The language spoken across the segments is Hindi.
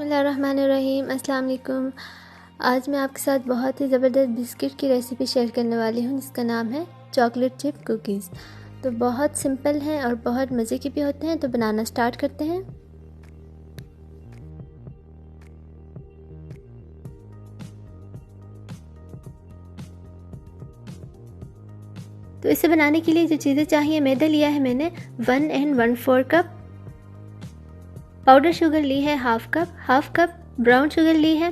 बिस्मिल्लाहिर्रहमानिर्रहीम। अस्सलाम वालेकुम। आज मैं आपके साथ बहुत ही ज़बरदस्त बिस्किट की रेसिपी शेयर करने वाली हूँ जिसका नाम है चॉकलेट चिप कुकीज़। तो बहुत सिंपल हैं और बहुत मज़े के भी होते हैं। तो बनाना स्टार्ट करते हैं। तो इसे बनाने के लिए जो चीज़ें चाहिए, मैदा लिया है मैंने 1 and 1/4 कप, पाउडर शुगर ली है हाफ कप ब्राउन शुगर ली है,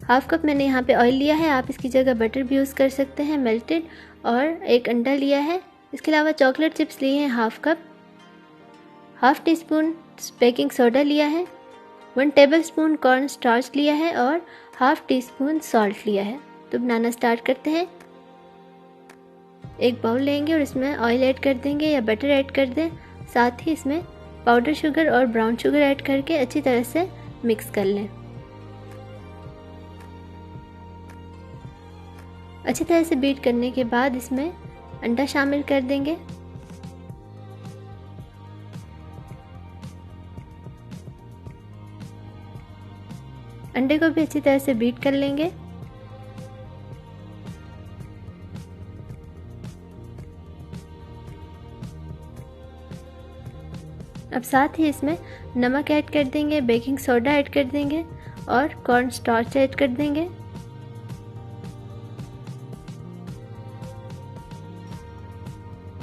हाफ कप मैंने यहाँ पे ऑयल लिया है, आप इसकी जगह बटर भी यूज़ कर सकते हैं मेल्टेड, और एक अंडा लिया है। इसके अलावा चॉकलेट चिप्स लिए हैं half cup, half tea spoon baking soda लिया है, 1 टेबलस्पून कॉर्न स्टार्च लिया है और हाफ टी स्पून सॉल्ट लिया है। तो बनाना स्टार्ट करते हैं। एक बाउल लेंगे और इसमें ऑयल ऐड कर देंगे या बटर ऐड कर दें, साथ ही इसमें पाउडर शुगर और ब्राउन शुगर ऐड करके अच्छी तरह से मिक्स कर लें। अच्छी तरह से बीट करने के बाद इसमें अंडा शामिल कर देंगे। अंडे को भी अच्छी तरह से बीट कर लेंगे। अब साथ ही इसमें नमक ऐड कर देंगे, बेकिंग सोडा ऐड कर देंगे और कॉर्न स्टार्च ऐड कर देंगे।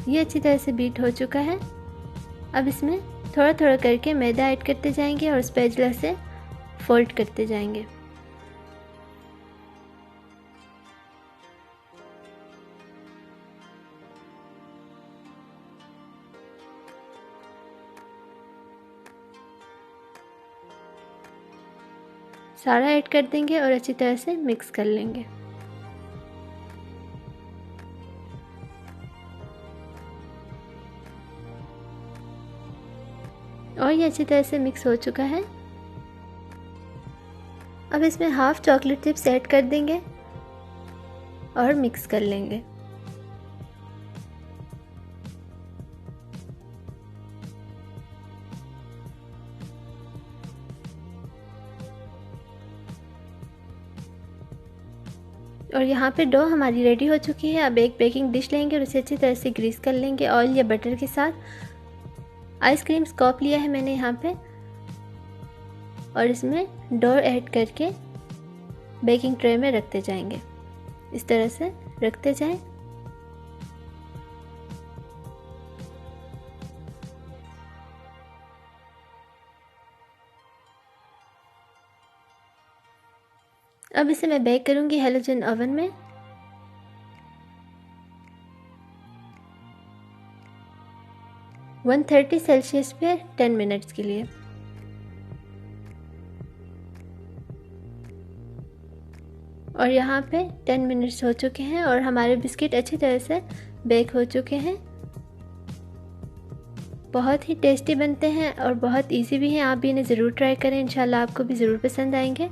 ये अच्छी तरह से बीट हो चुका है। अब इसमें थोड़ा थोड़ा करके मैदा ऐड करते जाएंगे और स्पैचुला से फोल्ड करते जाएंगे। सारा ऐड कर देंगे और अच्छी तरह से मिक्स कर लेंगे। और ये अच्छी तरह से मिक्स हो चुका है। अब इसमें हाफ चॉकलेट चिप्स ऐड कर देंगे और मिक्स कर लेंगे। और यहाँ पे डो हमारी रेडी हो चुकी है। अब एक बेकिंग डिश लेंगे और उसे अच्छी तरह से ग्रीस कर लेंगे ऑयल या बटर के साथ। आइसक्रीम स्कॉप लिया है मैंने यहाँ पे और इसमें डो ऐड करके बेकिंग ट्रे में रखते जाएंगे। इस तरह से रखते जाएं। अब इसे मैं बेक करूंगी हैलोजन ओवन में। वन 130 सेल्सियस पे 10 मिनट्स के लिए। और यहाँ पे 10 मिनट्स हो चुके हैं और हमारे बिस्किट अच्छी तरह से बेक हो चुके हैं। बहुत ही टेस्टी बनते हैं और बहुत इजी भी हैं। आप भी इन्हें ज़रूर ट्राई करें, इंशाल्लाह आपको भी ज़रूर पसंद आएंगे।